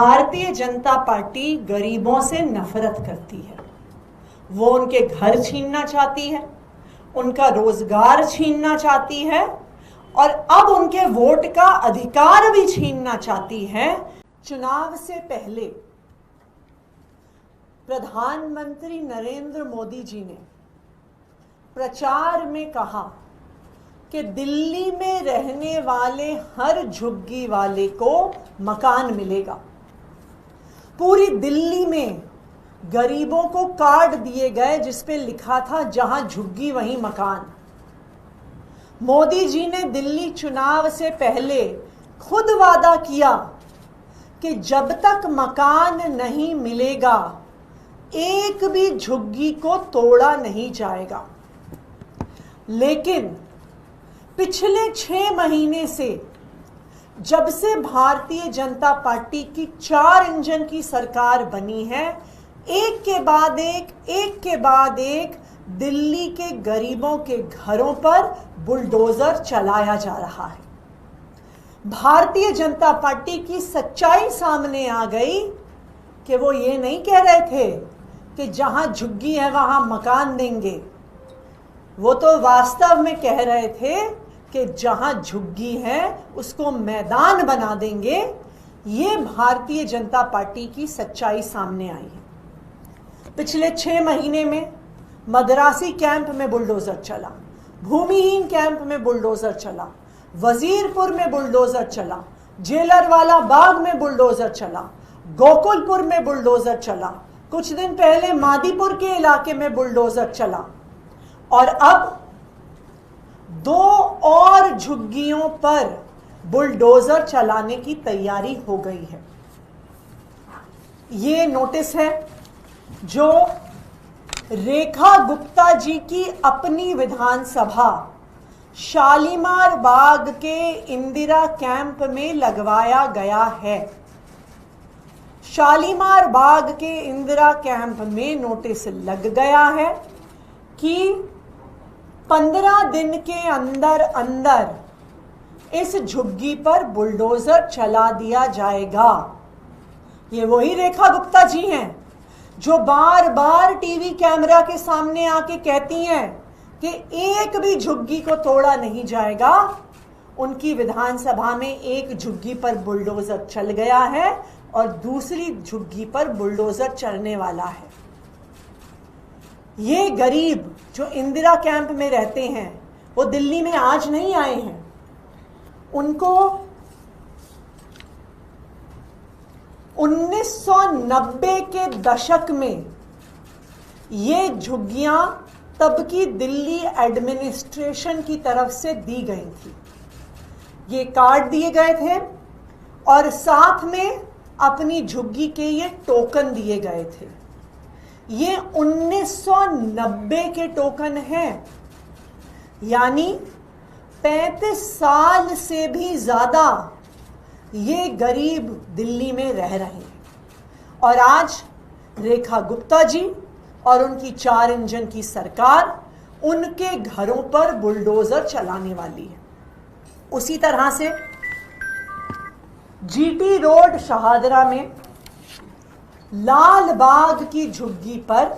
Bharatiya Janata party गरीबों से नफरत करती है। वो उनके घर छीनना चाहती है, उनका रोजगार छीनना चाहती है और अब उनके वोट का अधिकार भी छीनना चाहती है। चुनाव से पहले प्रधानमंत्री नरेंद्र मोदी जी ने प्रचार में कहा कि दिल्ली में रहने वाले हर झुग्गी वाले को मकान मिलेगा। पूरी दिल्ली में गरीबों को कार्ड दिए गए जिस पे लिखा था जहां झुग्गी वहीं मकान। मोदी जी ने दिल्ली चुनाव से पहले खुद वादा किया कि जब तक मकान नहीं मिलेगा एक भी झुग्गी को तोड़ा नहीं जाएगा। लेकिन पिछले 6 महीने से जब से भारतीय जनता पार्टी की 4 इंजन की सरकार बनी है, एक के बाद एक दिल्ली के गरीबों के घरों पर बुलडोजर चलाया जा रहा है। भारतीय जनता पार्टी की सच्चाई सामने आ गई कि वो ये नहीं कह रहे थे कि जहां झुग्गी है वहां मकान देंगे। वो तो वास्तव में कह रहे थे कि जहां झुग्गी है उसको मैदान बना देंगे। ये भारतीय जनता पार्टी की सच्चाई सामने आई है। पिछले 6 महीने में मद्रासी कैंप में बुलडोजर चला, भूमिहीन कैंप में बुलडोजर चला, वजीरपुर में बुलडोजर चला, जेलरवाला बाग में बुलडोजर चला, गोकुलपुर में बुलडोजर चला, कुछ दिन पहले मादीपुर के इलाके में बुलडोजर चला और अब 2 और झुग्गियों पर बुलडोजर चलाने की तैयारी हो गई है। ये नोटिस है जो रेखा गुप्ता जी की अपनी विधानसभा शालीमार बाग के इंदिरा कैंप में लगवाया गया है। शालीमार बाग के इंदिरा कैंप में नोटिस लग गया है कि 15 दिन के अंदर अंदर इस झुग्गी पर बुलडोजर चला दिया जाएगा। ये वही रेखा गुप्ता जी हैं जो बार बार टीवी कैमरा के सामने आके कहती हैं कि एक भी झुग्गी को तोड़ा नहीं जाएगा। उनकी विधानसभा में एक झुग्गी पर बुलडोजर चल गया है और दूसरी झुग्गी पर बुलडोजर चलने वाला है। ये गरीब जो इंदिरा कैंप में रहते हैं वो दिल्ली में आज नहीं आए हैं। उनको 1990 के दशक में ये झुग्गियां तब की दिल्ली एडमिनिस्ट्रेशन की तरफ से दी गई थी। ये कार्ड दिए गए थे और साथ में अपनी झुग्गी के ये टोकन दिए गए थे। ये 1990 के टोकन हैं, यानी 35 साल से भी ज्यादा ये गरीब दिल्ली में रह रहे हैं। और आज रेखा गुप्ता जी और उनकी 4 इंजन की सरकार उनके घरों पर बुलडोजर चलाने वाली है। उसी तरह से जीटी रोड शहादरा में लाल बाग की झुग्गी पर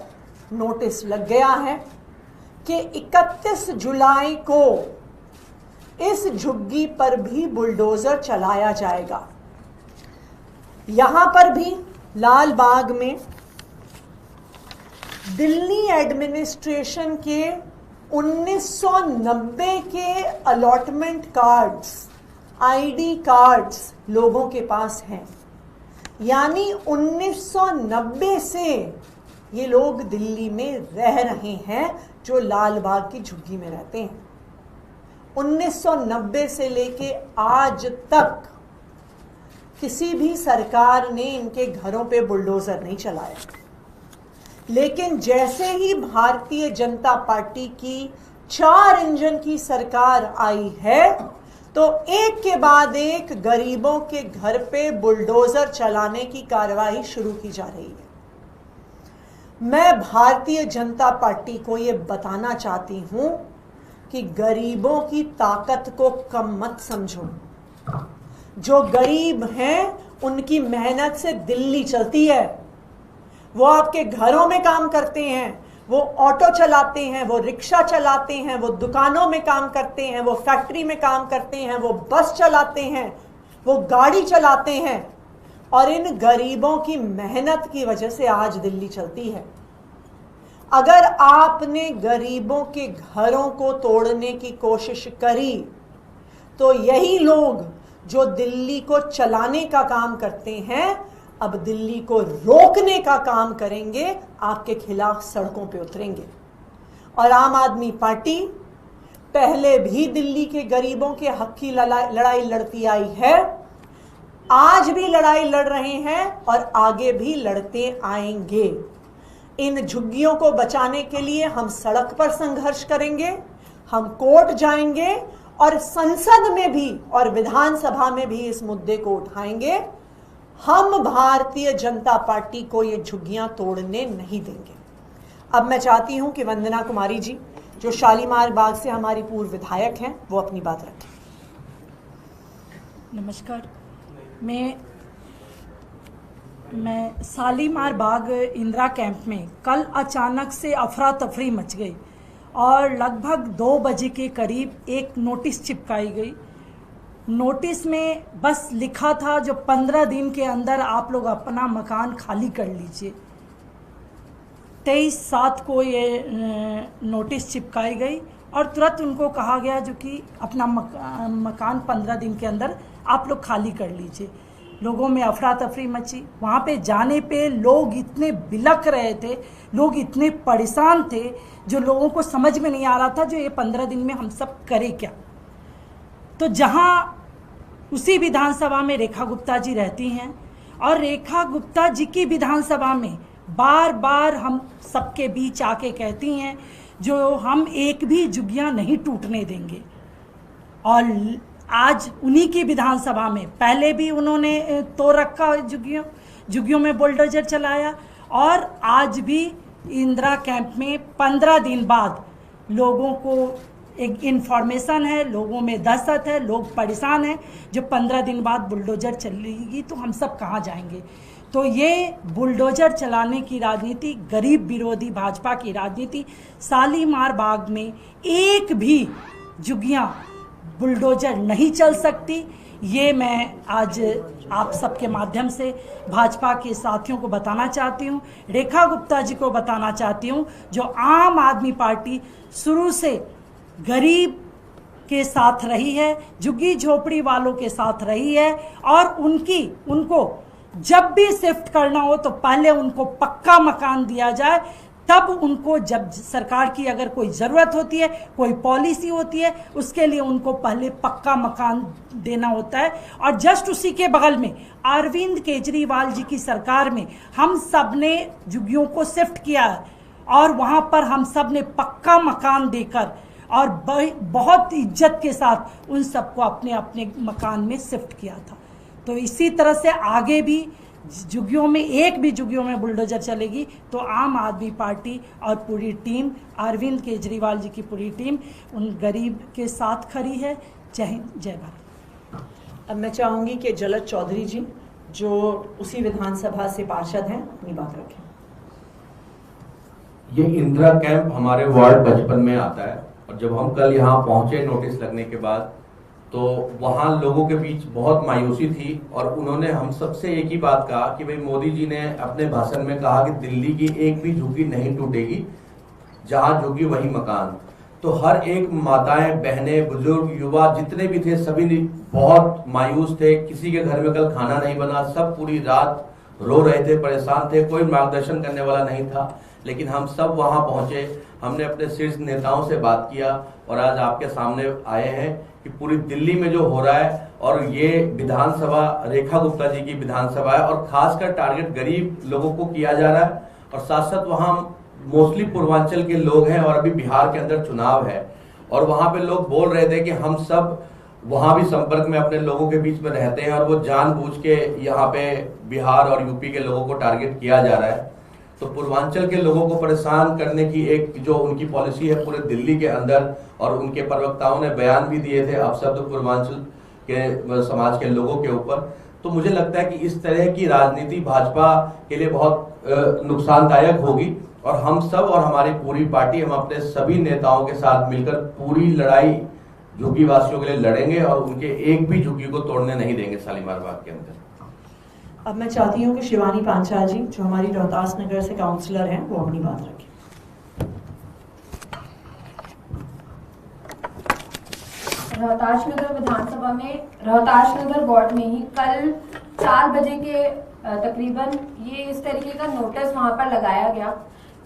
नोटिस लग गया है कि 31 जुलाई को इस झुग्गी पर भी बुलडोजर चलाया जाएगा। यहां पर भी लाल बाग में दिल्ली एडमिनिस्ट्रेशन के 1990 के अलॉटमेंट कार्ड्स, आईडी कार्ड्स लोगों के पास हैं। यानी 1990 से ये लोग दिल्ली में रह रहे हैं जो लाल बाग की झुग्गी में रहते हैं। 1990 से लेके आज तक किसी भी सरकार ने इनके घरों पे बुलडोजर नहीं चलाया। लेकिन जैसे ही भारतीय जनता पार्टी की 4 इंजन की सरकार आई है तो एक के बाद एक गरीबों के घर पे बुलडोजर चलाने की कार्रवाई शुरू की जा रही है। मैं भारतीय जनता पार्टी को ये बताना चाहती हूं कि गरीबों की ताकत को कम मत समझो। जो गरीब हैं उनकी मेहनत से दिल्ली चलती है। वो आपके घरों में काम करते हैं, वो ऑटो चलाते हैं, वो रिक्शा चलाते हैं, वो दुकानों में काम करते हैं, वो फैक्ट्री में काम करते हैं, वो बस चलाते हैं, वो गाड़ी चलाते हैं, और इन गरीबों की मेहनत की वजह से आज दिल्ली चलती है। अगर आपने गरीबों के घरों को तोड़ने की कोशिश करी तो यही लोग जो दिल्ली को चलाने का काम करते हैं अब दिल्ली को रोकने का काम करेंगे, आपके खिलाफ सड़कों पे उतरेंगे। और आम आदमी पार्टी पहले भी दिल्ली के गरीबों के हक की लड़ाई लड़ती आई है, आज भी लड़ाई लड़ रहे हैं और आगे भी लड़ते आएंगे। इन झुग्गियों को बचाने के लिए हम सड़क पर संघर्ष करेंगे, हम कोर्ट जाएंगे और संसद में भी और विधानसभा में भी इस मुद्दे को उठाएंगे। हम भारतीय जनता पार्टी को ये झुग्गियां तोड़ने नहीं देंगे। अब मैं चाहती हूं कि वंदना कुमारी जी, जो शालीमार बाग से हमारी पूर्व विधायक हैं, वो अपनी बात रखें। नमस्कार। मैं शालीमार बाग इंदिरा कैंप में कल अचानक से अफरा तफरी मच गई और लगभग 2 बजे के करीब एक नोटिस चिपकाई गई। नोटिस में बस लिखा था जो 15 दिन के अंदर आप लोग अपना मकान खाली कर लीजिए। 23/7 को ये नोटिस चिपकाई गई और तुरंत उनको कहा गया जो कि अपना मकान 15 दिन के अंदर आप लोग खाली कर लीजिए। लोगों में अफरा तफरी मची। वहाँ पे जाने पे लोग इतने बिलख रहे थे, लोग इतने परेशान थे, जो लोगों को समझ में नहीं आ रहा था जो ये 15 दिन में हम सब करें क्या। तो जहाँ उसी विधानसभा में रेखा गुप्ता जी रहती हैं और रेखा गुप्ता जी की विधानसभा में बार बार हम सबके बीच आके कहती हैं जो हम एक भी झुग्गियाँ नहीं टूटने देंगे। और आज उन्हीं की विधानसभा में पहले भी उन्होंने तोड़ रखा झुग्गियों में बुलडोजर चलाया और आज भी इंदिरा कैंप में 15 दिन बाद लोगों को एक इन्फॉर्मेशन है, लोगों में दहशत है, लोग परेशान हैं जो 15 दिन बाद बुलडोजर चलेगी तो हम सब कहाँ जाएंगे। तो ये बुलडोजर चलाने की राजनीति, गरीब विरोधी भाजपा की राजनीति, शालीमार बाग में एक भी झुग्गियाँ बुलडोजर नहीं चल सकती। ये मैं आज आप सबके माध्यम से भाजपा के साथियों को बताना चाहती हूँ, रेखा गुप्ता जी को बताना चाहती हूँ, जो आम आदमी पार्टी शुरू से गरीब के साथ रही है, झुग्गी झोपड़ी वालों के साथ रही है और उनको जब भी शिफ्ट करना हो तो पहले उनको पक्का मकान दिया जाए, तब उनको जब सरकार की अगर कोई ज़रूरत होती है, कोई पॉलिसी होती है, उसके लिए उनको पहले पक्का मकान देना होता है। और जस्ट उसी के बगल में अरविंद केजरीवाल जी की सरकार में हम सब ने झुग्गियों को शिफ्ट किया है और वहाँ पर हम सब ने पक्का मकान देकर और बहुत इज्जत के साथ उन सबको अपने अपने मकान में शिफ्ट किया था। तो इसी तरह से आगे भी झुग्गियों में एक भी झुग्गियों में बुलडोजर चलेगी तो आम आदमी पार्टी और पूरी टीम, अरविंद केजरीवाल जी की पूरी टीम उन गरीब के साथ खड़ी है। जय हिंद, जय भारत। अब मैं चाहूँगी कि जलद चौधरी जी, जो उसी विधानसभा से पार्षद हैं, अपनी बात रखें। ये इंदिरा कैंप हमारे वार्ड 55 में आता है और जब हम कल यहाँ पहुंचे नोटिस लगने के बाद तो वहाँ लोगों के बीच बहुत मायूसी थी और उन्होंने हम सबसे एक ही बात कहा कि भाई मोदी जी ने अपने भाषण में कहा कि दिल्ली की एक भी झुग्गी नहीं टूटेगी, जहाँ झुग्गी वही मकान। तो हर एक माताएं, बहनें, बुजुर्ग, युवा जितने भी थे सभी बहुत मायूस थे। किसी के घर में कल खाना नहीं बना, सब पूरी रात रो रहे थे, परेशान थे, कोई मार्गदर्शन करने वाला नहीं था। लेकिन हम सब वहाँ पहुँचे, हमने अपने शीर्ष नेताओं से बात किया और आज आपके सामने आए हैं कि पूरी दिल्ली में जो हो रहा है, और ये विधानसभा रेखा गुप्ता जी की विधानसभा है और खासकर टारगेट गरीब लोगों को किया जा रहा है। और साथ साथ वहाँ मोस्टली पूर्वांचल के लोग हैं और अभी बिहार के अंदर चुनाव है और वहाँ पे लोग बोल रहे थे कि हम सब वहाँ भी संपर्क में अपने लोगों के बीच में रहते हैं और वो जानबूझ के यहाँ पे बिहार और यूपी के लोगों को टारगेट किया जा रहा है। तो पूर्वांचल के लोगों को परेशान करने की एक जो उनकी पॉलिसी है पूरे दिल्ली के अंदर, और उनके प्रवक्ताओं ने बयान भी दिए थे अपशब्द पूर्वांचल के समाज के लोगों के ऊपर। तो मुझे लगता है कि इस तरह की राजनीति भाजपा के लिए बहुत नुकसानदायक होगी। और हम सब और हमारी पूरी पार्टी, हम अपने सभी नेताओं के साथ मिलकर पूरी लड़ाई झुग्गी वासियों के लिए लड़ेंगे और उनके एक भी झुग्गी को तोड़ने नहीं देंगे शालीमार बाग के अंदर। अब मैं चाहती हूँ कि शिवानी पांचाल जी, जो हमारी रोहतास नगर से काउंसलर हैं, वो अपनी बात रखें। रोहतास नगर विधानसभा में रोहतास नगर वार्ड में ही कल 4 बजे के तकरीबन ये इस तरीके का नोटिस वहां पर लगाया गया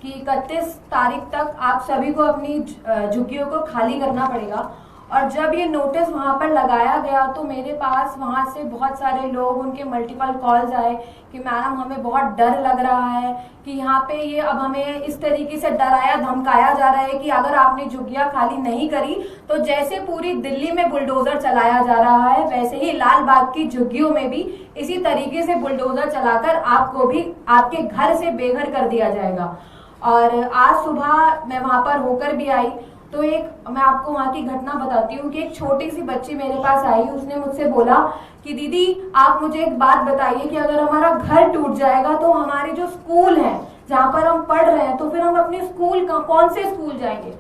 कि 31 तारीख तक आप सभी को अपनी झुग्गियों को खाली करना पड़ेगा। और जब ये नोटिस वहां पर लगाया गया तो मेरे पास वहां से बहुत सारे लोग, उनके मल्टीपल कॉल्स आए कि मैडम हमें बहुत डर लग रहा है कि यहाँ पे ये अब हमें इस तरीके से डराया धमकाया जा रहा है कि अगर आपने झुग्गियां खाली नहीं करी तो जैसे पूरी दिल्ली में बुलडोजर चलाया जा रहा है वैसे ही लाल बाग की झुग्गियों में भी इसी तरीके से बुलडोजर चलाकर आपको भी आपके घर से बेघर कर दिया जाएगा। और आज सुबह मैं वहां पर होकर भी आई तो मैं आपको वहां की घटना बताती हूँ कि एक छोटी सी बच्ची मेरे पास आई, उसने मुझसे बोला कि दीदी आप मुझे एक बात बताइए कि अगर हमारा घर टूट जाएगा तो हमारे जो स्कूल है जहाँ पर हम पढ़ रहे हैं तो फिर हम अपने स्कूल कौन से स्कूल जाएंगे।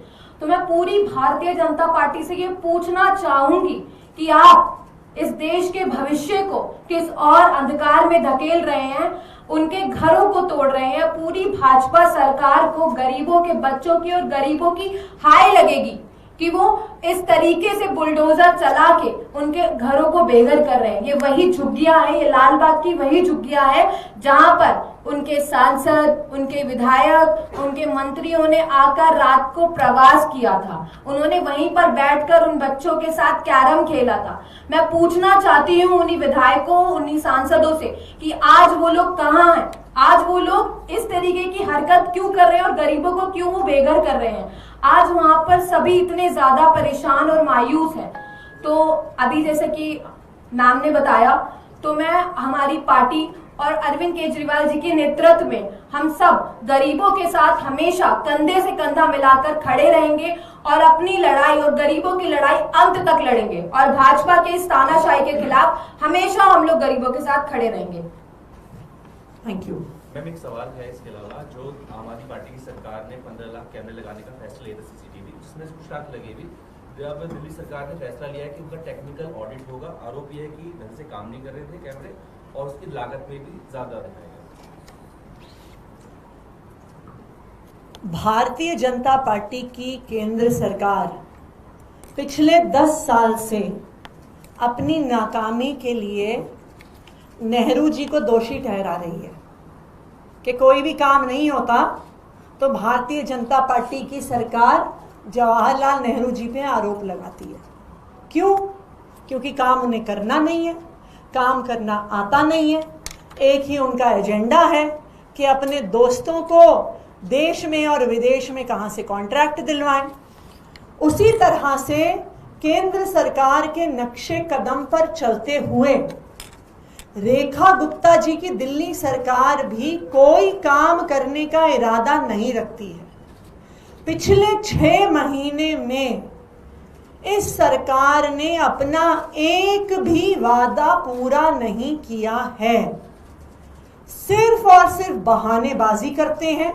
तो मैं पूरी भारतीय जनता पार्टी से ये पूछना चाहूंगी कि आप इस देश के भविष्य को किस और अंधकार में धकेल रहे हैं, उनके घरों को तोड़ रहे हैं। पूरी भाजपा सरकार को गरीबों के बच्चों की और गरीबों की हाय लगेगी कि वो इस तरीके से बुलडोजर चला के उनके घरों को बेघर कर रहे हैं। ये वही झुग्गियां हैं, ये लाल बाग की वही झुग्गियां हैं जहां पर उनके सांसद, उनके विधायक, उनके मंत्रियों ने आकर रात को प्रवास किया था। उन्होंने वहीं पर बैठकर उन बच्चों के साथ कैरम खेला था। मैं पूछना चाहती हूँ उन्हीं विधायकों, उन्हीं सांसदों से कि आज वो लोग कहाँ हैं, आज वो लोग इस तरीके की हरकत क्यों कर रहे हैं और गरीबों को क्यों वो बेघर कर रहे हैं। आज वहां पर सभी इतने ज्यादा परेशान और मायूस हैं। तो अभी जैसे कि मैम ने बताया तो मैं हमारी पार्टी और अरविंद केजरीवाल जी के नेतृत्व में हम सब गरीबों के साथ हमेशा कंधे से कंधा मिलाकर खड़े रहेंगे और अपनी लड़ाई और गरीबों की लड़ाई अंत तक लड़ेंगे और भाजपा के इस तानाशाही के खिलाफ हमेशा हम लोग गरीबों के साथ खड़े रहेंगे। Thank you. मैम एक सवाल है इसके अलावा, जो आम आदमी पार्टी की सरकार ने 15 लाख कैमरे लगाने का फैसला लिया था सीसीटीवी, जिसमें कुछ लाख लगे भी, जब दिल्ली सरकार ने फैसला लिया है कि उनका टेक्निकल ऑडिट होगा, आरोप यह है कि ढंग से काम नहीं कर रहे थे कैमरे और उसकी लागत में भी ज्यादा दिखाएगा। भारतीय जनता पार्टी की केंद्र सरकार पिछले 10 साल से अपनी नाकामी के लिए नेहरू जी को दोषी ठहरा रही है कि कोई भी काम नहीं होता तो भारतीय जनता पार्टी की सरकार जवाहरलाल नेहरू जी पे आरोप लगाती है। क्यों? क्योंकि काम उन्हें करना नहीं है, काम करना आता नहीं है। एक ही उनका एजेंडा है कि अपने दोस्तों को देश में और विदेश में कहां से कॉन्ट्रैक्ट दिलवाएं। उसी तरह से केंद्र सरकार के नक्शे कदम पर चलते हुए रेखा गुप्ता जी की दिल्ली सरकार भी कोई काम करने का इरादा नहीं रखती है। पिछले 6 महीने में इस सरकार ने अपना एक भी वादा पूरा नहीं किया है। सिर्फ और सिर्फ बहानेबाजी करते हैं।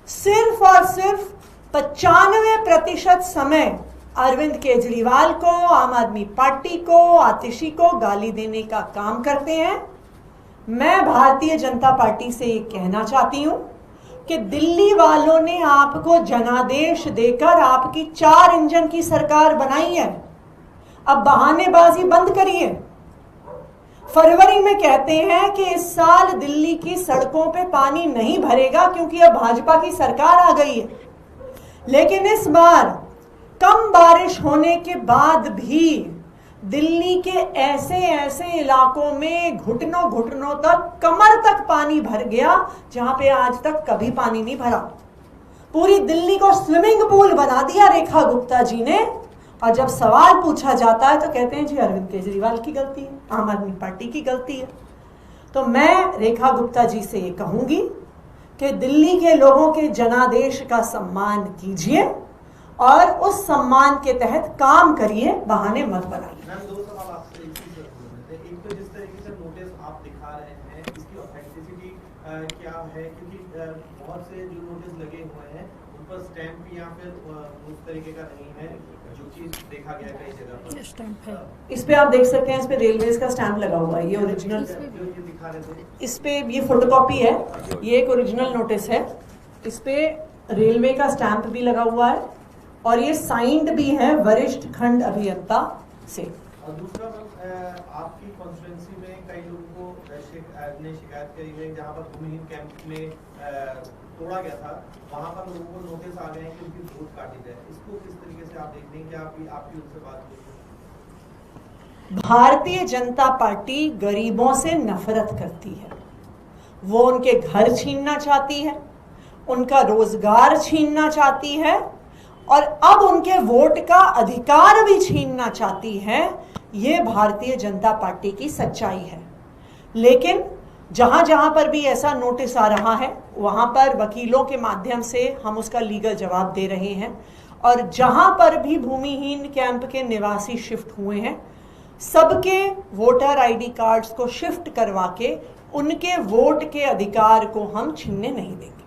सिर्फ और सिर्फ 95% समय अरविंद केजरीवाल को, आम आदमी पार्टी को, आतिशी को गाली देने का काम करते हैं। मैं भारतीय जनता पार्टी से ये कहना चाहती हूं कि दिल्ली वालों ने आपको जनादेश देकर आपकी 4 इंजन की सरकार बनाई है। अब बहानेबाजी बंद करिए। फरवरी में कहते हैं कि इस साल दिल्ली की सड़कों पे पानी नहीं भरेगा क्योंकि अब भाजपा की सरकार आ गई है, लेकिन इस बार कम बारिश होने के बाद भी दिल्ली के ऐसे ऐसे इलाकों में घुटनों घुटनों तक, कमर तक पानी भर गया जहां पे आज तक कभी पानी नहीं भरा। पूरी दिल्ली को स्विमिंग पूल बना दिया रेखा गुप्ता जी ने। और जब सवाल पूछा जाता है तो कहते हैं जी अरविंद केजरीवाल की गलती है, आम आदमी पार्टी की गलती है। तो मैं रेखा गुप्ता जी से ये कहूंगी कि दिल्ली के लोगों के जनादेश का सम्मान कीजिए और उस सम्मान के तहत काम करिए, बहाने मत बनाइए। मैम 2 सवाल आपसे एक तो जिस तरीके से नोटिस क्या है, क्योंकि बहुत से जो नोटिस लगे हुए हैं उन पर स्टैंप या फिर उस तरीके का नहीं है, जो चीज देखा गया कई जगह पर स्टैंप है। इस पे आप देख सकते हैं, इस पे रेलवेज का स्टैंप लगा हुआ है, ये ओरिजिनल। जो ये दिखा रहे थे, इस पे ये फोटोकॉपी है, ये एक ओरिजिनल नोटिस है। इस पे रेलवे का स्टैंप भी लगा हुआ है और ये साइंड भी है वरिष्ठ खंड अभियंता से। और दूसरा आपकी कॉन्स्टिट्यूंसी में कई लोगों को ने शिकायत करी है, जहाँ पर भूमिहीन कैंप में तोड़ा गया था, वहाँ पर लोगों को नोटिस आ गए हैं कि उनकी वोट काटी जाए। इसको किस तरीके से आप देखते हैं कि आपकी उनसे बात हुई? भारतीय जनता पार्टी गरीबों से नफरत करती है। वो उनके घर छीनना चाहती है, उनका रोजगार छीनना चाहती है और अब उनके वोट का अधिकार भी छीनना चाहती है। ये भारतीय जनता पार्टी की सच्चाई है। लेकिन जहां जहां पर भी ऐसा नोटिस आ रहा है, वहां पर वकीलों के माध्यम से हम उसका लीगल जवाब दे रहे हैं। और जहां पर भी भूमिहीन कैंप के निवासी शिफ्ट हुए हैं, सबके वोटर आईडी कार्ड्स को शिफ्ट करवा के उनके वोट के अधिकार को हम छीनने नहीं देंगे।